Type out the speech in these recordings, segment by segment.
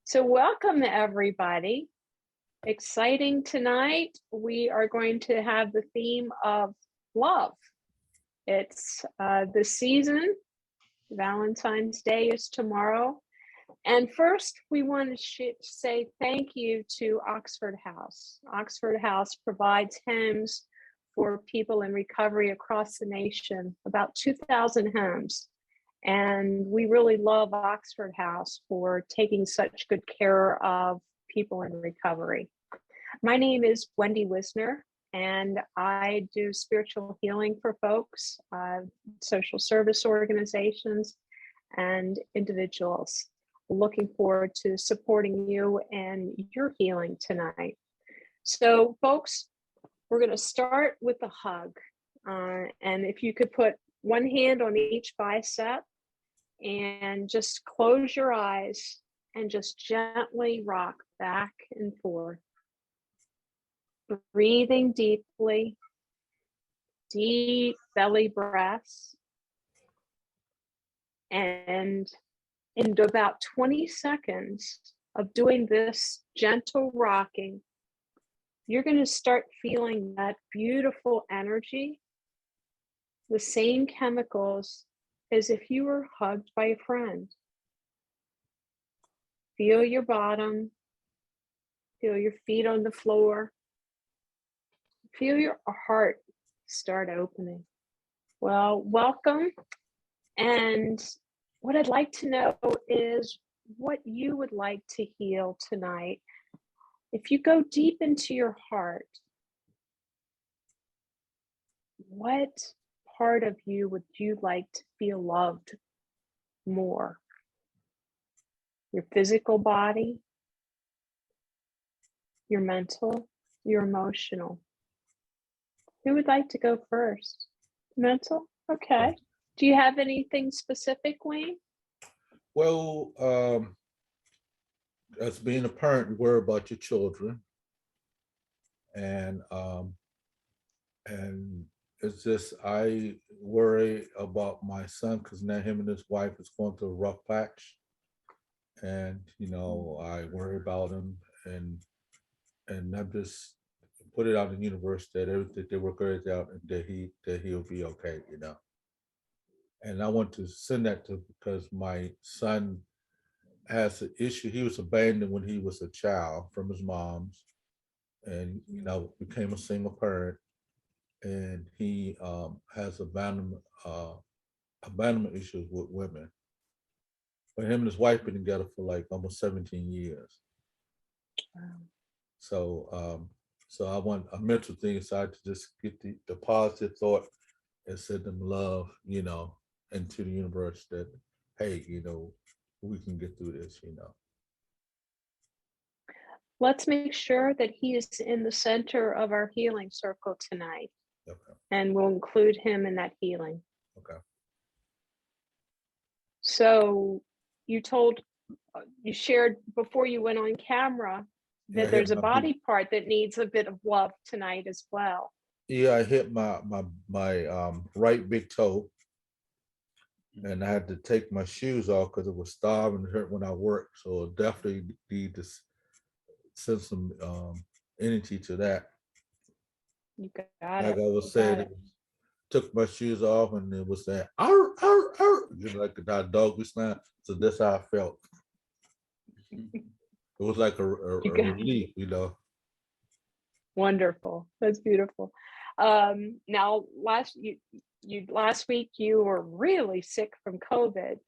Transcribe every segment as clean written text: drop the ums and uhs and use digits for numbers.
So welcome everybody. Exciting tonight. We are going to have the theme of love. It's the season. Valentine's Day is tomorrow. And first, we want to say thank you to Oxford House. Oxford House provides homes for people in recovery across the nation, about 2,000 homes. And we really love Oxford House for taking such good care of people in recovery. My name is Wendy Wisner, and I do spiritual healing for folks, social service organizations, and individuals. Looking forward to supporting you and your healing tonight. So, folks, we're going to start with a hug. And if you could put one hand on each bicep and just close your eyes and just gently rock back and forth. Breathing deeply, deep belly breaths. And in about 20 seconds of doing this gentle rocking, you're going to start feeling that beautiful energy, the same chemicals as if you were hugged by a friend. Feel your bottom, feel your feet on the floor, feel your heart start opening. Well, welcome. And what I'd like to know is what you would like to heal tonight. If you go deep into your heart, what part of you would you like to feel loved more? Your physical body, your mental, your emotional? Who would like to go first? Mental? Okay. Do you have anything specific, Wayne? Well, as being a parent, you worry about your children, and it's just I worry about my son because now him and his wife is going through a rough patch, and I worry about him, and I'm just put it out in the universe that everything they work everything out and that he'll be okay, And I want to send that to because my son has an issue. He was abandoned when he was a child from his mom's, and became a single parent, and he has abandonment issues with women. But him and his wife been together for like almost 17 years. Wow. So I want a mental thing aside to just get the positive thought and send them love, into the universe that, hey, we can get through this. Let's make sure that he is in the center of our healing circle tonight. Okay. And we'll include him in that healing. Okay. So you shared before you went on camera that there's a body part that needs a bit of love tonight as well. Yeah, I hit my right big toe, and I had to take my shoes off because it was starving and hurt when I worked. So definitely need to send some energy to that. You got Like it. I was saying, took my shoes off and it was saying, "Arr, arr, arr," like a dog was not. So that's how I felt. It was like a relief, Wonderful. That's beautiful. Now, last week you were really sick from COVID.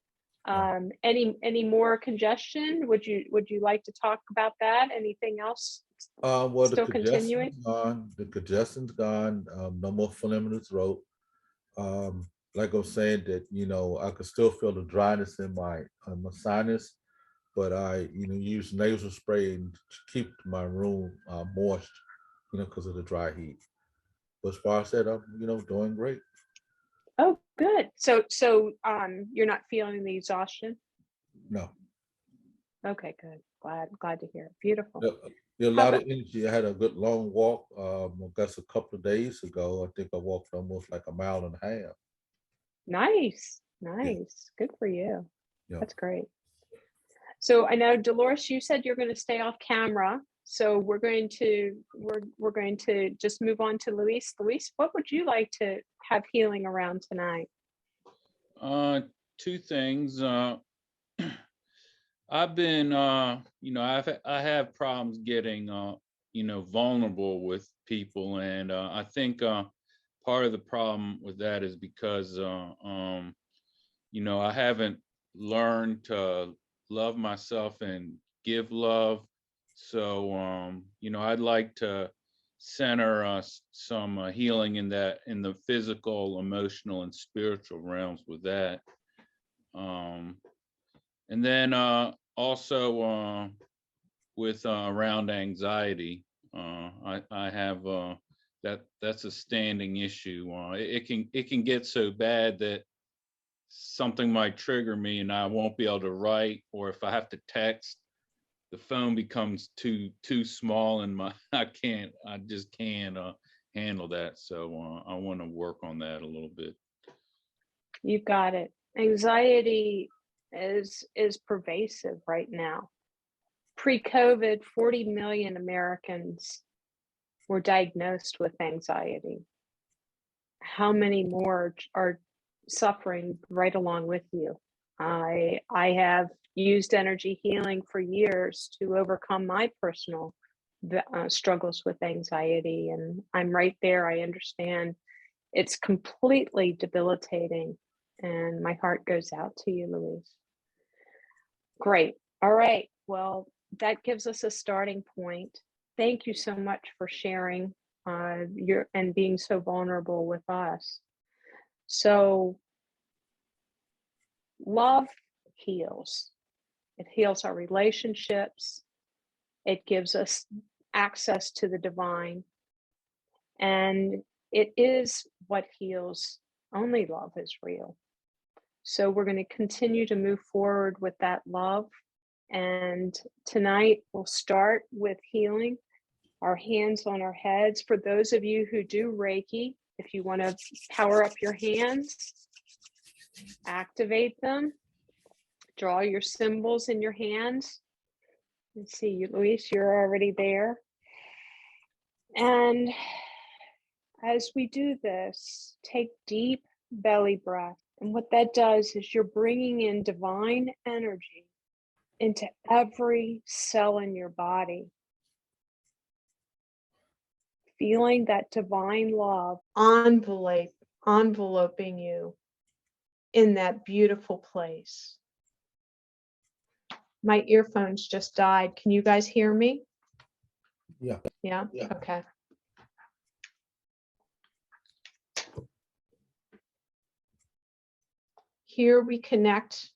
Any more congestion? Would you like to talk about that? Anything else? Well, still continuing? The congestion's gone. No more phlegm in the throat. Like I was saying that I could still feel the dryness in my sinus, but I use nasal spray to keep my room moist, because of the dry heat. But as far as that, I'm doing great. Oh, good. So you're not feeling the exhaustion? No. Okay, good. Glad to hear it. Beautiful. A lot of energy. I had a good long walk. I guess a couple of days ago. I think I walked almost like a mile and a half. Nice. Yeah. Good for you. Yeah. That's great. So I know, Dolores, you said you're going to stay off camera. So we're going to just move on to Luis. Luis, what would you like to have healing around tonight? Two things. I've been, I have problems getting, vulnerable with people, and I think part of the problem with that is because, I haven't learned to love myself and give love. So, I'd like to center some healing in the physical, emotional, and spiritual realms with that. Um, and then also with around anxiety, I have that's a standing issue. It can get so bad that something might trigger me and I won't be able to write, or if I have to text, the phone becomes too small and I just can't handle that. So I want to work on that a little bit. You've got it. Anxiety is pervasive right now. Pre-COVID, 40 million Americans were diagnosed with anxiety. How many more are suffering right along with you? I have used energy healing for years to overcome my personal struggles with anxiety, and I'm right there. I understand it's completely debilitating, and my heart goes out to you, Louise. Great. All right. Well, that gives us a starting point. Thank you so much for sharing and being so vulnerable with us. So, love heals. It heals our relationships. It gives us access to the divine. And it is what heals. Only love is real. So we're going to continue to move forward with that love. And tonight we'll start with healing our hands on our heads. For those of you who do Reiki, if you want to power up your hands, activate them, draw your symbols in your hands. Let's see, Luis, you're already there. And as we do this, take deep belly breath. And what that does is you're bringing in divine energy into every cell in your body. Feeling that divine love enveloping you in that beautiful place. My earphones just died. Can you guys hear me? Yeah. Yeah? Yeah. Okay. Here we connect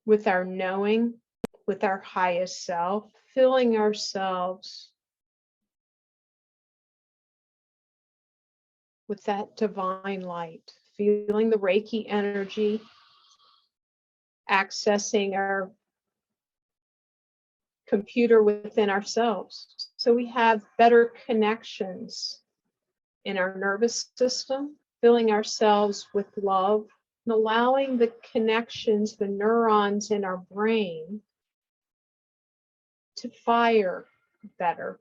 with our knowing, with our highest self, filling ourselves with that divine light, feeling the Reiki energy, accessing our computer within ourselves. So we have better connections in our nervous system, filling ourselves with love, and allowing the connections, the neurons in our brain to fire better.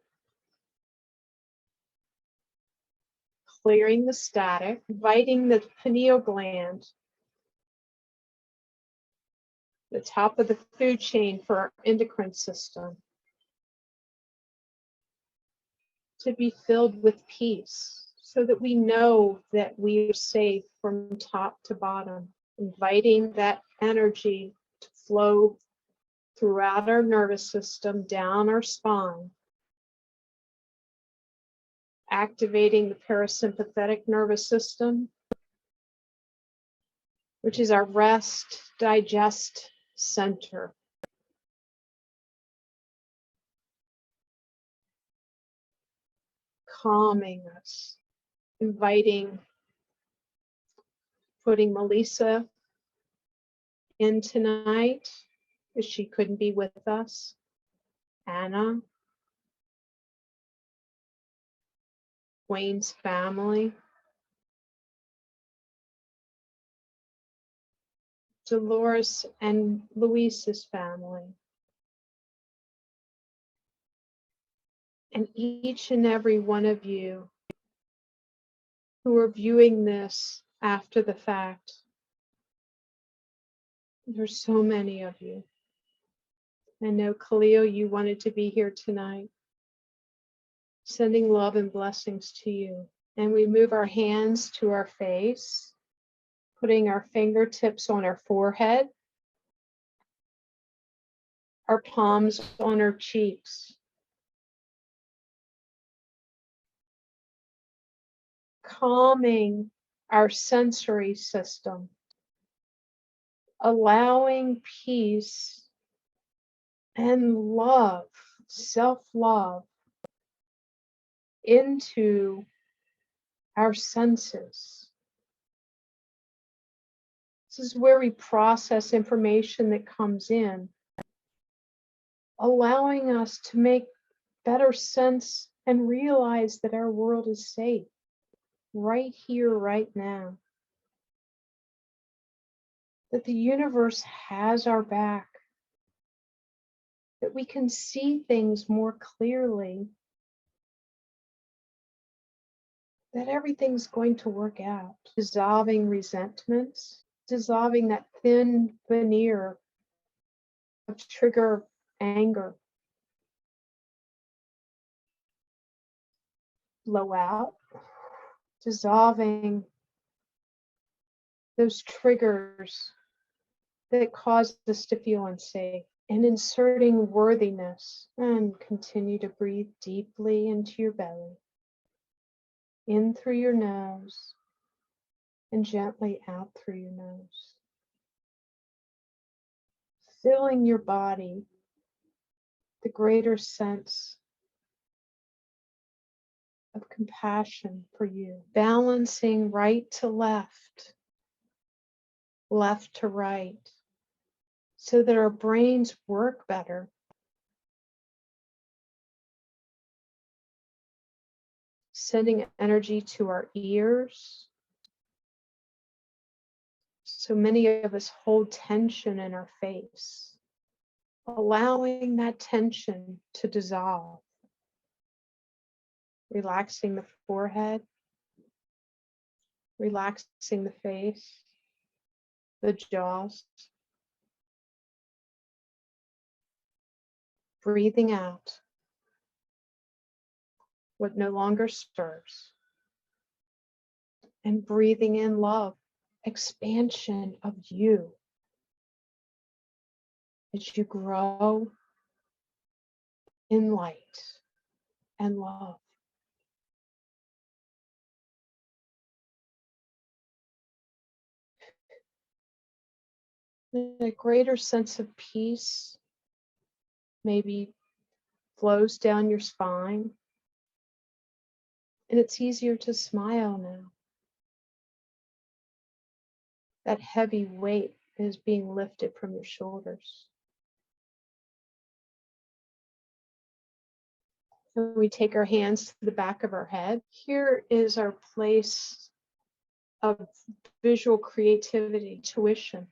Clearing the static, inviting the pineal gland, the top of the food chain for our endocrine system, to be filled with peace so that we know that we are safe from top to bottom, inviting that energy to flow throughout our nervous system, down our spine, activating the parasympathetic nervous system, which is our rest, digest center. Calming us, putting Melissa in tonight because she couldn't be with us. Anna, Wayne's family, Dolores and Luis's family, And each and every one of you who are viewing this after the fact, there's so many of you. I know, Khalil, you wanted to be here tonight. Sending love and blessings to you. And we move our hands to our face, putting our fingertips on our forehead, our palms on our cheeks. Calming our sensory system, allowing peace and love, self-love into our senses. This is where we process information that comes in, allowing us to make better sense and realize that our world is safe right here, right now. That the universe has our back, that we can see things more clearly, that everything's going to work out. Dissolving resentments, dissolving that thin veneer of trigger anger. Blow out, dissolving those triggers that cause us to feel unsafe, and inserting worthiness. And continue to breathe deeply into your belly, in through your nose, and gently out through your nose. Filling your body, the greater sense of compassion for you. Balancing right to left, left to right, so that our brains work better. Sending energy to our ears. So many of us hold tension in our face, allowing that tension to dissolve. Relaxing the forehead, relaxing the face, the jaws. Breathing out what no longer serves. And breathing in love, expansion of you as you grow in light and love. A greater sense of peace maybe flows down your spine, and it's easier to smile now. That heavy weight is being lifted from your shoulders. And we take our hands to the back of our head. Here is our place of visual creativity, tuition.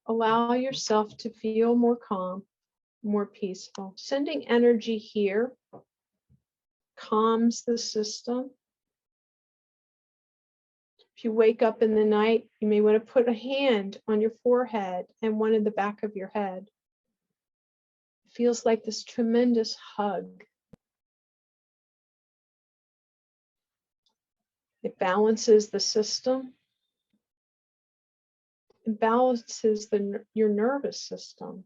Allow yourself to feel more calm, more peaceful. Sending energy here calms the system. If you wake up in the night, you may want to put a hand on your forehead and one in the back of your head. It feels like this tremendous hug. It balances the system. It balances your nervous system.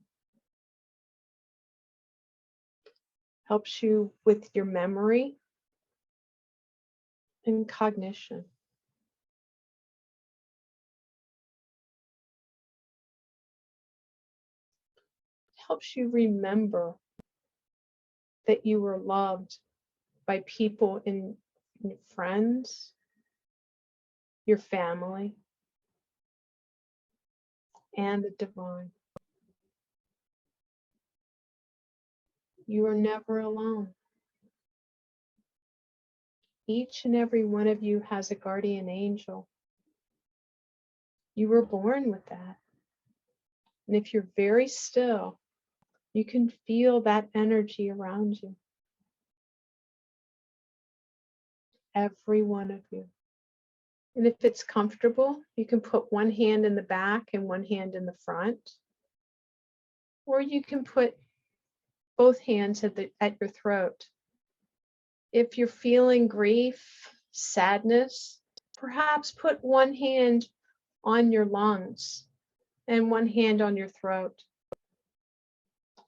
Helps you with your memory and cognition. Helps you remember that you were loved by people in your friends, your family, and the divine. You are never alone. Each and every one of you has a guardian angel. You were born with that. And if you're very still, you can feel that energy around you. Every one of you. And if it's comfortable, you can put one hand in the back and one hand in the front. Or you can put both hands at your throat. If you're feeling grief, sadness, perhaps put one hand on your lungs and one hand on your throat.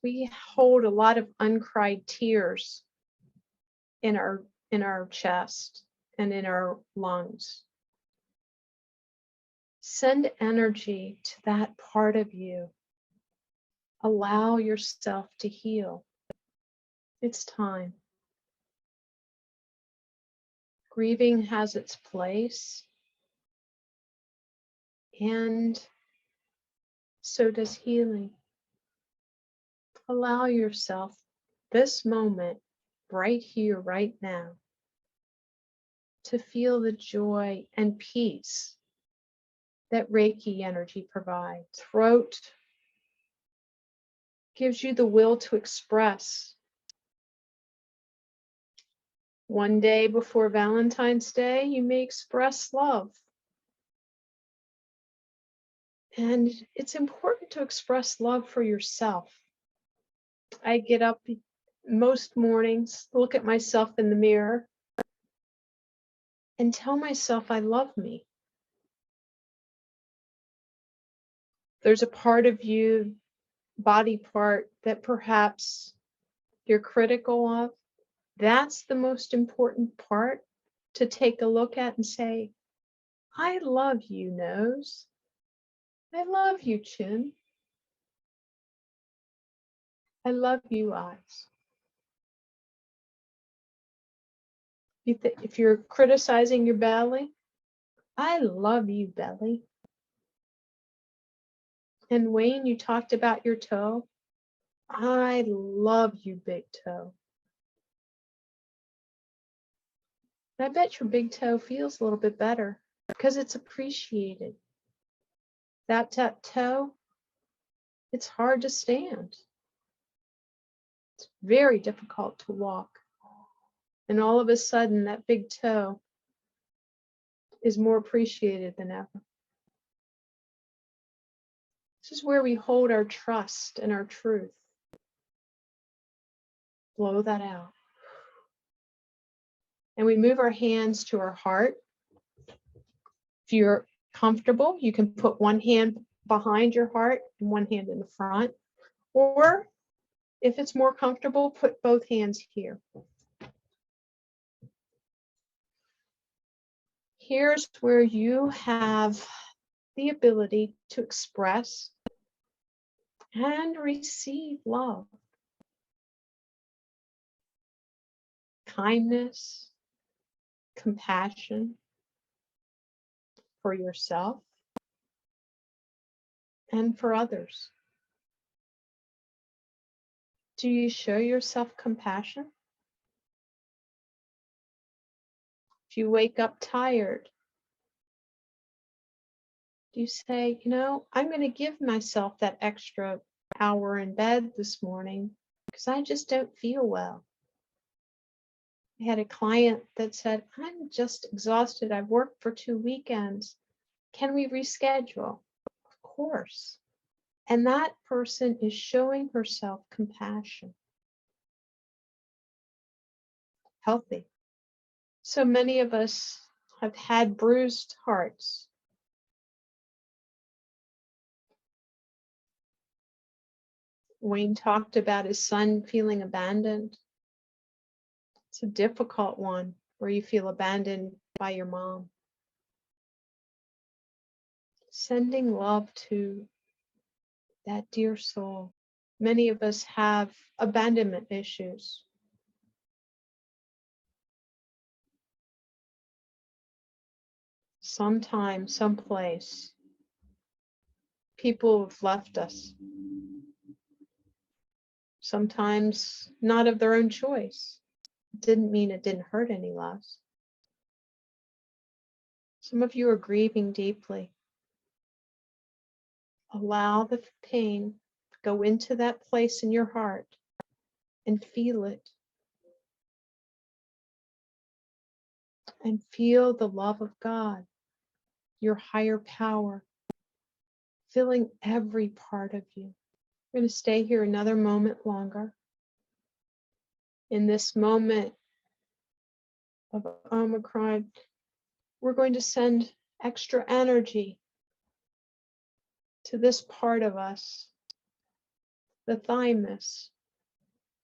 We hold a lot of uncried tears in our chest and in our lungs. Send energy to that part of you. Allow yourself to heal. It's time. Grieving has its place, and so does healing. Allow yourself this moment, right here, right now, to feel the joy and peace that Reiki energy provides. Throat gives you the will to express. One day before Valentine's Day, you may express love. And it's important to express love for yourself. I get up most mornings, look at myself in the mirror, and tell myself I love me. There's a part of you, body part, that perhaps you're critical of. That's the most important part to take a look at and say, I love you, nose. I love you, chin. I love you, eyes. If you're criticizing your belly, I love you, belly. And Wayne, you talked about your toe. I love you, big toe. I bet your big toe feels a little bit better because it's appreciated. That toe, it's hard to stand. It's very difficult to walk. And all of a sudden, that big toe is more appreciated than ever. This is where we hold our trust and our truth. Blow that out. And we move our hands to our heart. If you're comfortable, you can put one hand behind your heart and one hand in the front. Or if it's more comfortable, put both hands here. Here's where you have the ability to express and receive love, kindness, compassion for yourself and for others. Do you show yourself compassion? If you wake up tired, do you say, I'm going to give myself that extra hour in bed this morning because I just don't feel well? I had a client that said, I'm just exhausted. I've worked for 2 weekends. Can we reschedule? Of course. And that person is showing herself compassion. Healthy. So many of us have had bruised hearts. Wayne talked about his son feeling abandoned. It's a difficult one where you feel abandoned by your mom. Sending love to that dear soul. Many of us have abandonment issues. Sometime, someplace, people have left us. Sometimes not of their own choice. It didn't mean it didn't hurt any less. Some of you are grieving deeply. Allow the pain to go into that place in your heart and feel it. And feel the love of God, your higher power, filling every part of you. We're going to stay here another moment longer. In this moment of Omicron, we're going to send extra energy to this part of us, the thymus,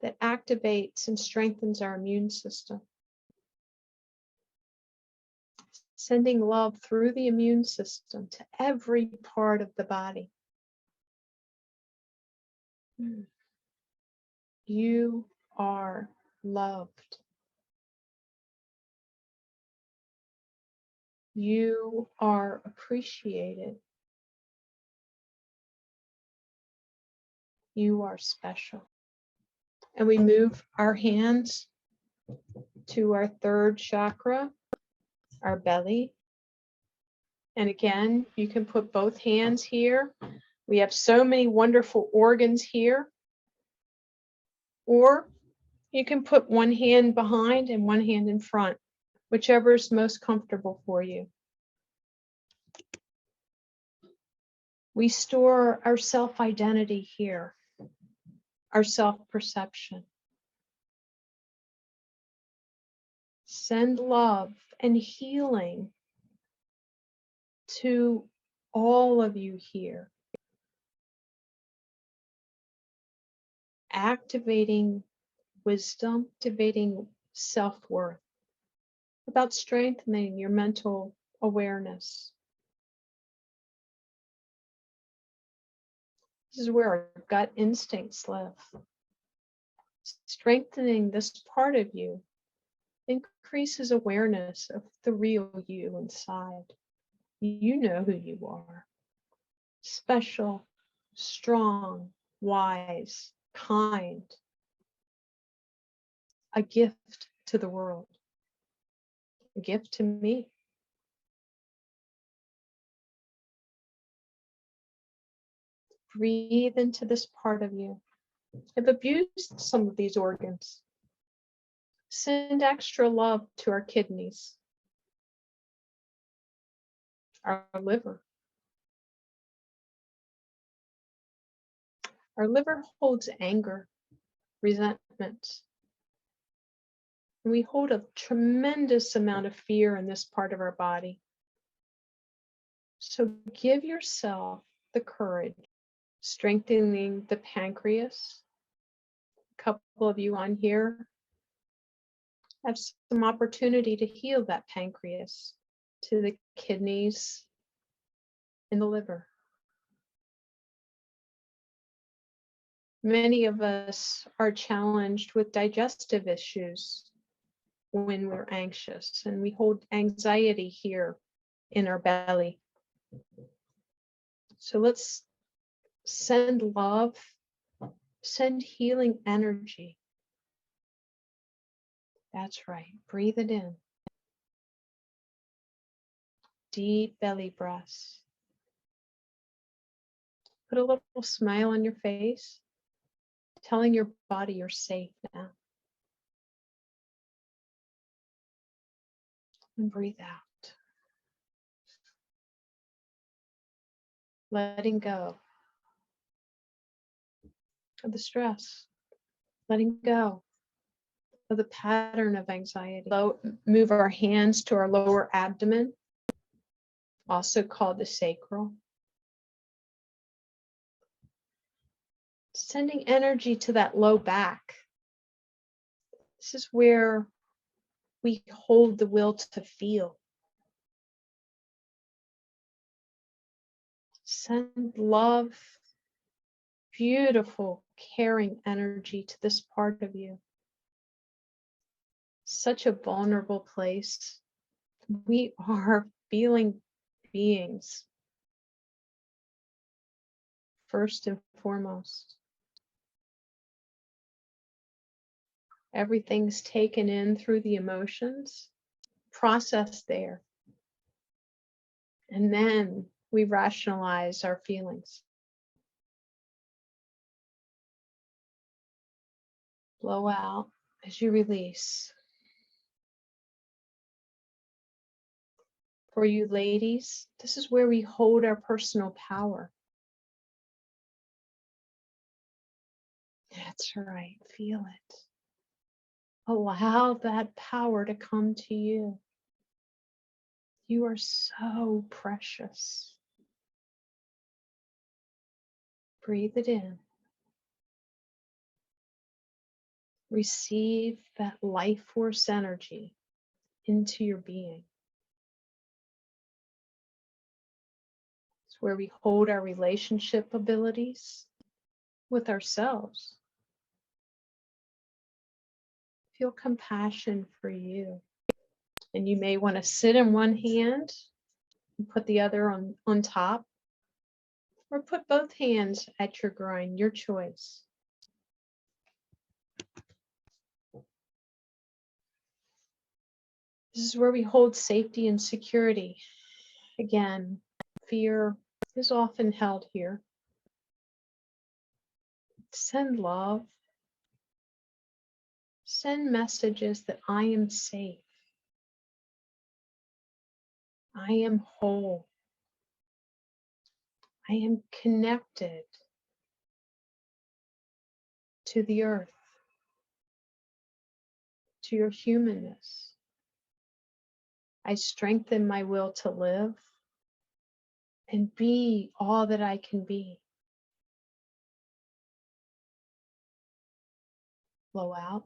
that activates and strengthens our immune system. Sending love through the immune system to every part of the body. You are loved. You are appreciated. You are special. And we move our hands to our third chakra, our belly. And again, you can put both hands here. We have so many wonderful organs here. Or you can put one hand behind and one hand in front, whichever is most comfortable for you. We store our self-identity here, our self-perception. Send love and healing to all of you here. Activating wisdom, activating self-worth, about strengthening your mental awareness. This is where our gut instincts live. Strengthening this part of you increases awareness of the real you inside. You know who you are. Special, strong, wise, kind. A gift to the world. A gift to me. Breathe into this part of you. I've abused some of these organs. Send extra love to our kidneys, our liver. Our liver holds anger, resentment. And we hold a tremendous amount of fear in this part of our body. So give yourself the courage, strengthening the pancreas. A couple of you on here have some opportunity to heal that pancreas, to the kidneys and the liver. Many of us are challenged with digestive issues when we're anxious, and we hold anxiety here in our belly. So let's send love, send healing energy. That's right. Breathe it in. Deep belly breaths. Put a little smile on your face, telling your body you're safe now. And breathe out. Letting go of the stress. Letting go of the pattern of anxiety. Move our hands to our lower abdomen, also called the sacral. Sending energy to that low back. This is where we hold the will to feel. Send love, beautiful, caring energy to this part of you. Such a vulnerable place. We are feeling beings, first and foremost. Everything's taken in through the emotions, processed there. And then we rationalize our feelings. Blow out as you release. For you ladies, this is where we hold our personal power. That's right. Feel it. Allow that power to come to you. You are so precious. Breathe it in. Receive that life force energy into your being. It's where we hold our relationship abilities with ourselves. Feel compassion for you. And you may want to sit in one hand and put the other on top, or put both hands at your groin, your choice. This is where we hold safety and security. Again, fear is often held here. Send love. Send messages that I am safe. I am whole. I am connected to the earth, to your humanness. I strengthen my will to live and be all that I can be. Blow out.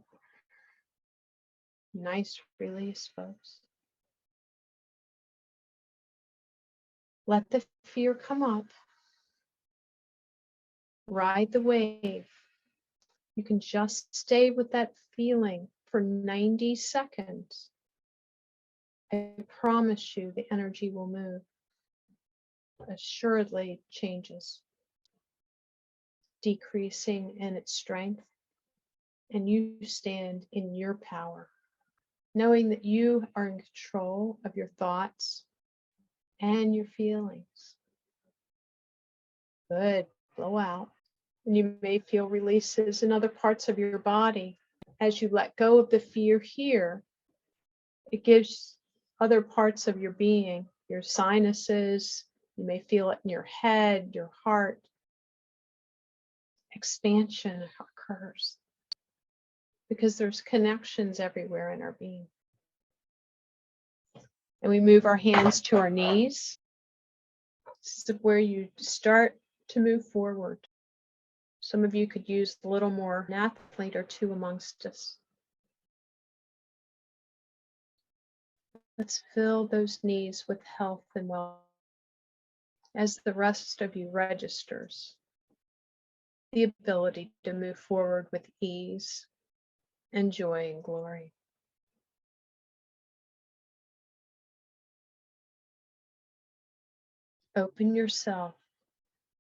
Nice release, folks. Let the fear come up. Ride the wave. You can just stay with that feeling for 90 seconds. I promise you the energy will move. Assuredly changes, decreasing in its strength, and you stand in your power, knowing that you are in control of your thoughts and your feelings. Good. Blow out. And you may feel releases in other parts of your body. As you let go of the fear here, it gives other parts of your being, your sinuses, you may feel it in your head, your heart. Expansion occurs because there's connections everywhere in our being. And we move our hands to our knees. This is where you start to move forward. Some of you could use a little more, an athlete or two amongst us. Let's fill those knees with health and wealth as the rest of you registers the ability to move forward with ease and joy and glory. Open yourself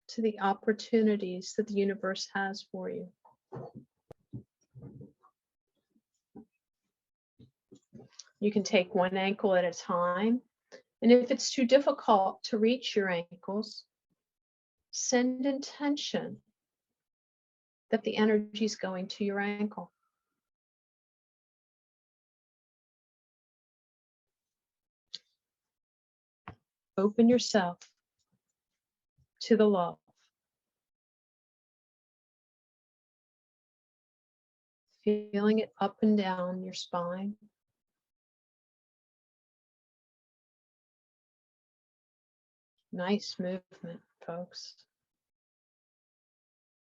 to the opportunities that the universe has for you. You can take one ankle at a time, and if it's too difficult to reach your ankles, send intention that the energy is going to your ankle. Open yourself to the love. Feeling it up and down your spine. Nice movement, folks.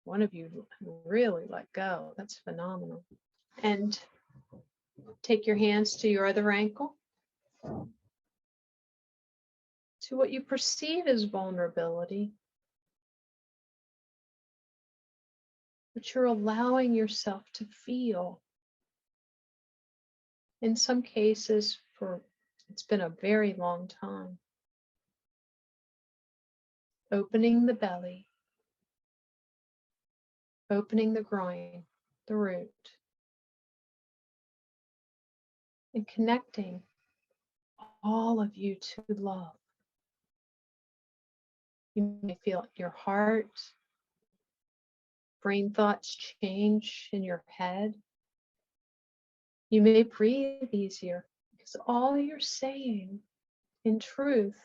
One of you really let go. That's phenomenal. And take your hands to your other ankle, to what you perceive as vulnerability, but you're allowing yourself to feel. In some cases, it's been a very long time. Opening the belly, opening the groin, the root, and connecting all of you to love. You may feel it in your heart. Brain thoughts change in your head. You may breathe easier because all you're saying in truth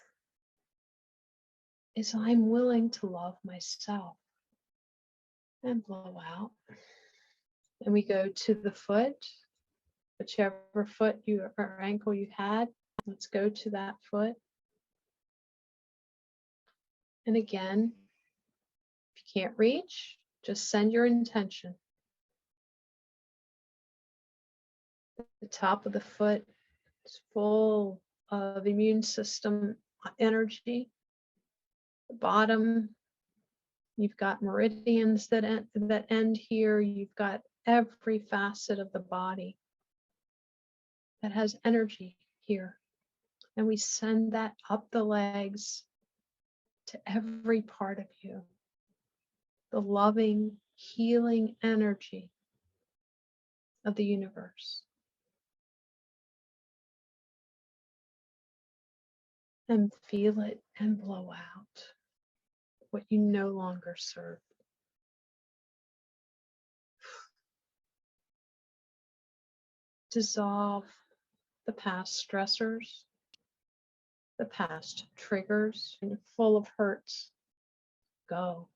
is I'm willing to love myself. And blow out. And we go to the foot, whichever foot you or ankle you had. Let's go to that foot. And again, if you can't reach, just send your intention. The top of the foot is full of immune system energy. The bottom, you've got meridians that end here. You've got every facet of the body that has energy here. And we send that up the legs to every part of you. The loving, healing energy of the universe. And feel it and blow out what you no longer serve. Dissolve the past stressors, the past triggers, and full of hurts. Go.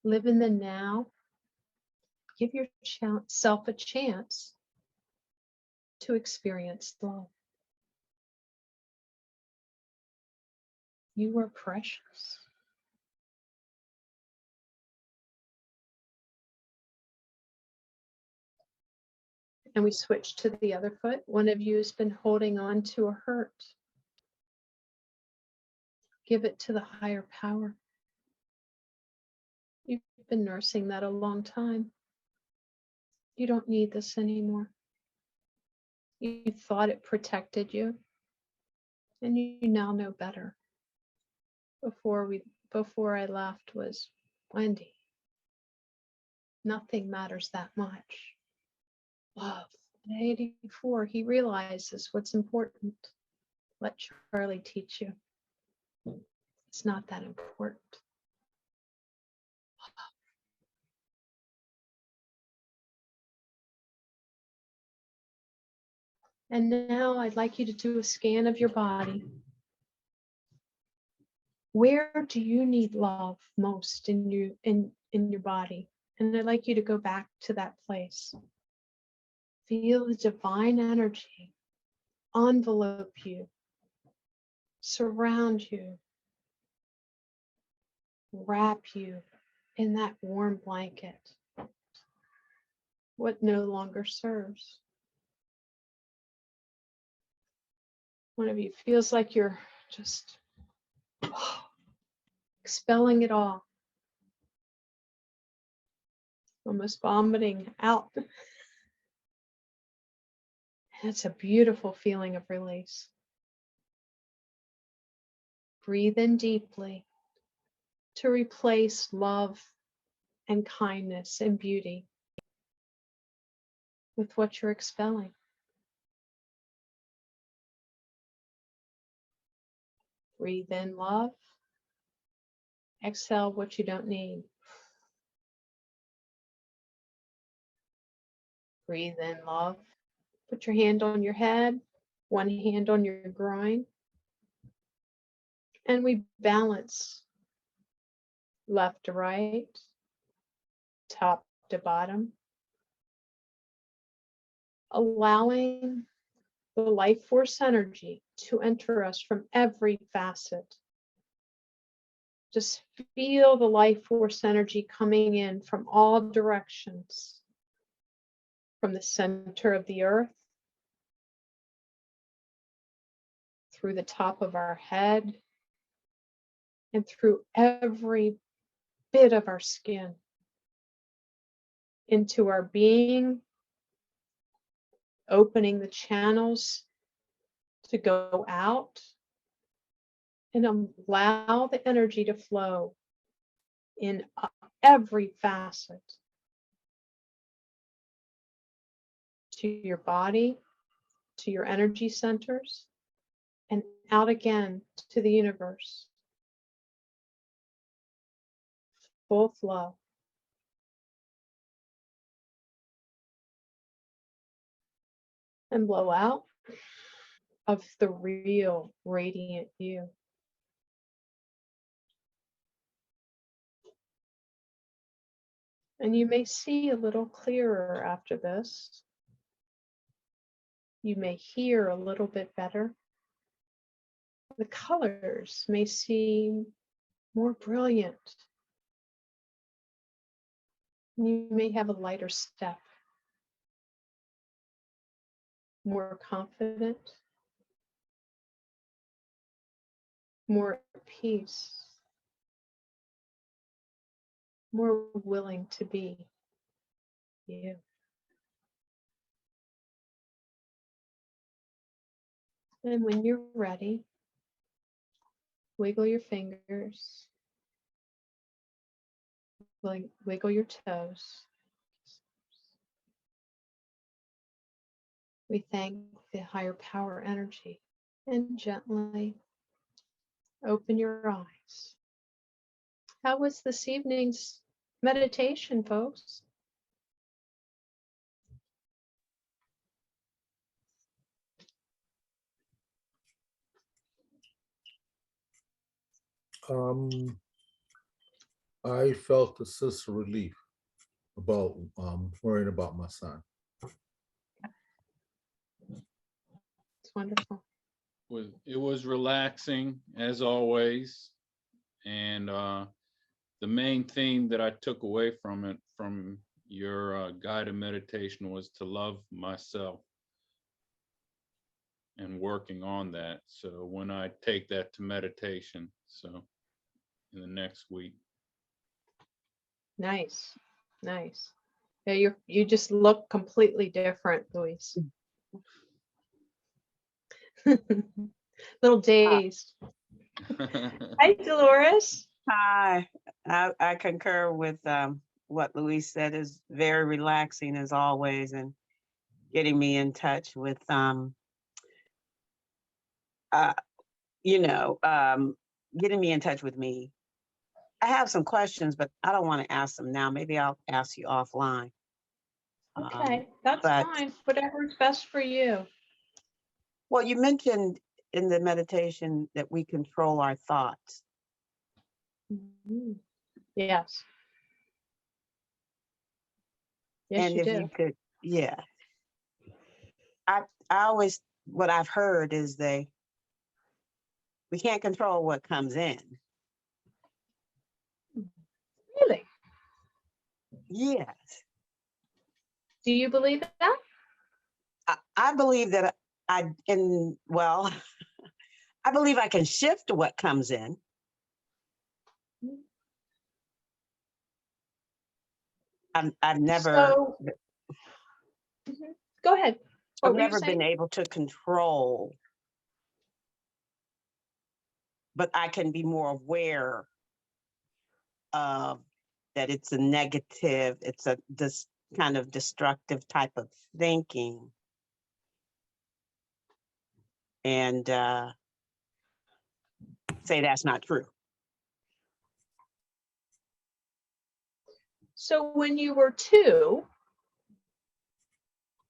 Live in the now. Give yourself a chance to experience love. You are precious. And we switch to the other foot. One of you has been holding on to a hurt. Give it to the higher power. You've been nursing that a long time. You don't need this anymore. You thought it protected you, and you now know better. Before I left was Wendy. Nothing matters that much. Love. At 84, he realizes what's important. Let Charlie teach you. It's not that important. And now I'd like you to do a scan of your body. Where do you need love most in your body? And I'd like you to go back to that place. Feel the divine energy envelope you, surround you, wrap you in that warm blanket. What no longer serves. One of you feels like you're just expelling it all. Almost vomiting out. It's a beautiful feeling of release. Breathe in deeply to replace love and kindness and beauty with what you're expelling. Breathe in love. Exhale what you don't need. Breathe in love. Put your hand on your head, one hand on your groin. And we balance left to right, top to bottom. Allowing the life force energy to enter us from every facet. Just feel the life force energy coming in from all directions. From the center of the earth, through the top of our head, and through every bit of our skin, into our being, opening the channels to go out, and allow the energy to flow in every facet. To your body, to your energy centers, and out again to the universe. Full flow. And blow out of the real radiant you. And you may see a little clearer after this. You may hear a little bit better. The colors may seem more brilliant. You may have a lighter step, more confident, more at peace, more willing to be you. And when you're ready, wiggle your fingers, wiggle your toes. We thank the higher power energy and gently open your eyes. How was this evening's meditation, folks? I felt a sense of relief about worrying about my son. It's wonderful. It was relaxing as always, and the main theme that I took away from it, from your guided meditation, was to love myself and working on that. So when I take that to meditation, so in the next week. Nice, nice. Yeah, you just look completely different, Luis. Little dazed. Hi, Dolores. Hi, I concur with what Luis said. Is very relaxing as always, and getting me in touch with getting me in touch with me. I have some questions, but I don't want to ask them now. Maybe I'll ask you offline. Okay, that's but- fine. Whatever's best for you. Well, you mentioned in the meditation that we control our thoughts. Mhm. Yes. Yes, And you if do. you could, yeah. I always, what I've heard is we can't control what comes in. Really? Yes. Do you believe that? I believe that I believe I can shift what comes in. I've never, So, go ahead. What I've were you never been saying? able to control, but I can be more aware of that it's a negative, it's this kind of destructive type of thinking. And say that's not true. So when you were 2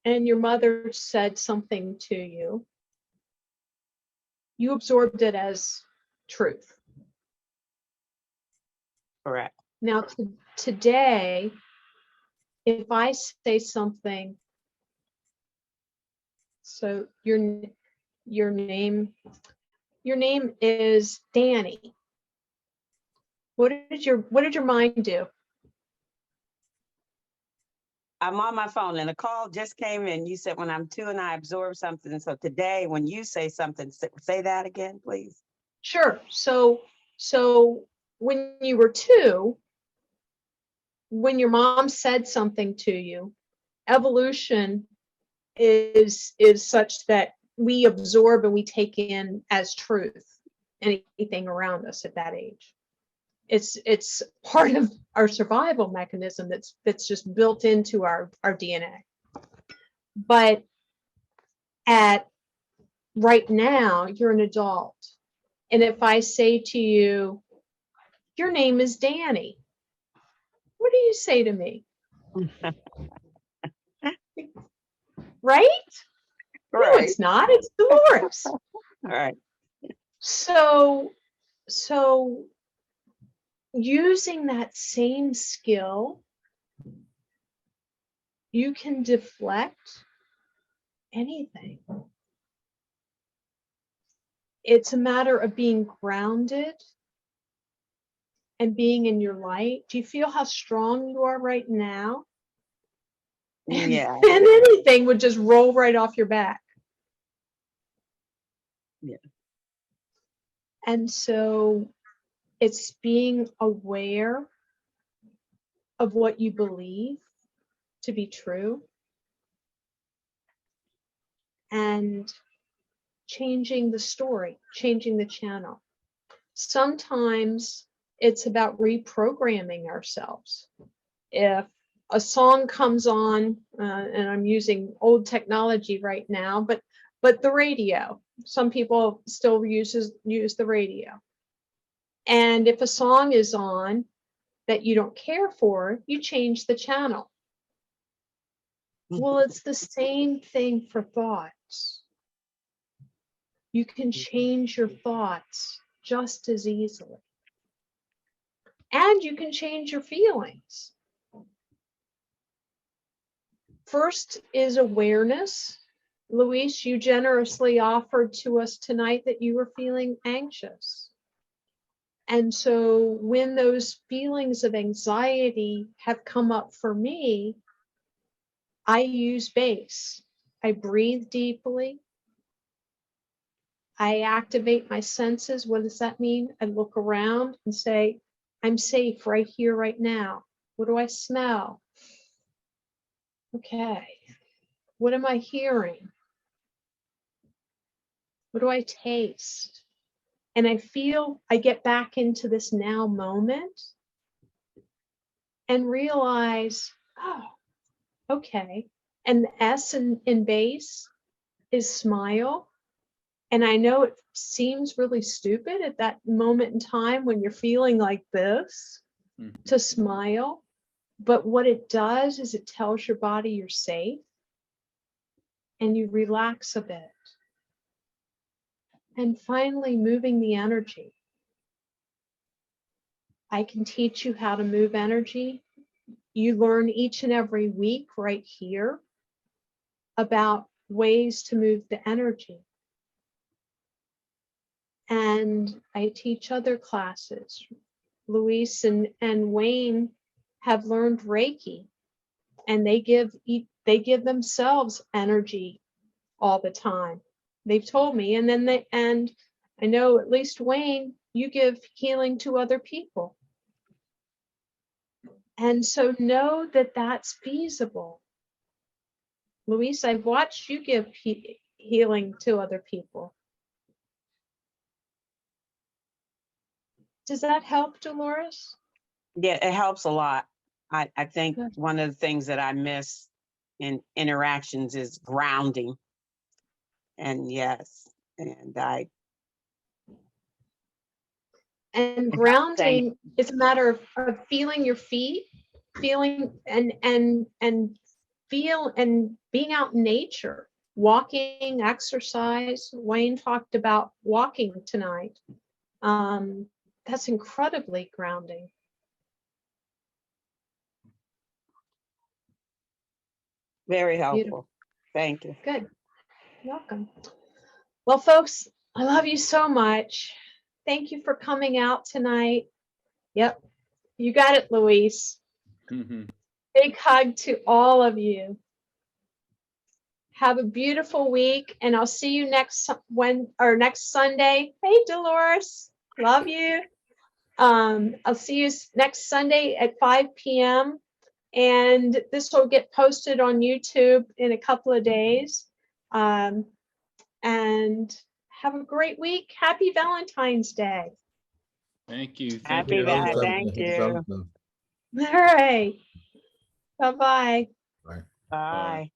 and your mother said something to you, you absorbed it as truth. Correct. Now today, if I say something, so your name is Danny. What did your mind do? I'm on my phone and a call just came in. You said when I'm 2 and I absorb something. So today, when you say something, say that again, please. Sure. So when you were 2, when your mom said something to you, evolution is such that we absorb and we take in as truth anything around us at that age. It's part of our survival mechanism that's just built into our DNA. But right now, you're an adult. And if I say to you, your name is Danny, what do you say to me? Right? No, Right. it's not. It's Dolores. All right. So using that same skill, you can deflect anything. It's a matter of being grounded and being in your light. Do you feel how strong you are right now? Yeah. And anything would just roll right off your back. Yeah. And so it's being aware of what you believe to be true and changing the story, changing the channel. Sometimes it's about reprogramming ourselves. If a song comes on, and I'm using old technology right now, but the radio, some people still use the radio. And if a song is on that you don't care for, you change the channel. Well, it's the same thing for thoughts. You can change your thoughts just as easily. And you can change your feelings. First is awareness. Luis, you generously offered to us tonight that you were feeling anxious. And so when those feelings of anxiety have come up for me, I use base. I breathe deeply. I activate my senses. What does that mean? I look around and say, I'm safe right here, right now. What do I smell? Okay. What am I hearing? What do I taste? And I feel I get back into this now moment and realize, oh, okay. And the S in base is smile. And I know it seems really stupid at that moment in time when you're feeling like this to smile. But what it does is it tells your body you're safe and you relax a bit. And finally, moving the energy. I can teach you how to move energy. You learn each and every week right here about ways to move the energy. And I teach other classes. Luis and Wayne have learned Reiki, and they give themselves energy all the time. They've told me, and I know at least Wayne, you give healing to other people. And so know that that's feasible. Luis, I've watched you give healing to other people. Does that help, Dolores? Yeah, it helps a lot. I think Good. one of the things that I miss in interactions is grounding. And yes, and And grounding is a matter of feeling your feet, feeling and feel and being out in nature, walking, exercise. Wayne talked about walking tonight. That's incredibly grounding. very helpful. Beautiful. Thank you. Good. Welcome. Well, folks, I love you so much. Thank you for coming out tonight. Yep, you got it, Luis. Big hug to all of you. Have a beautiful week, and I'll see you next Sunday. Hey, Dolores, love you. I'll see you next Sunday at 5 p.m. and this will get posted on YouTube in a couple of days. And have a great week. Happy Valentine's Day. Thank you. Thank Happy you. Valentine's Valentine's Thank Day. you. Valentine's Day. All right. Bye-bye. Bye. Bye.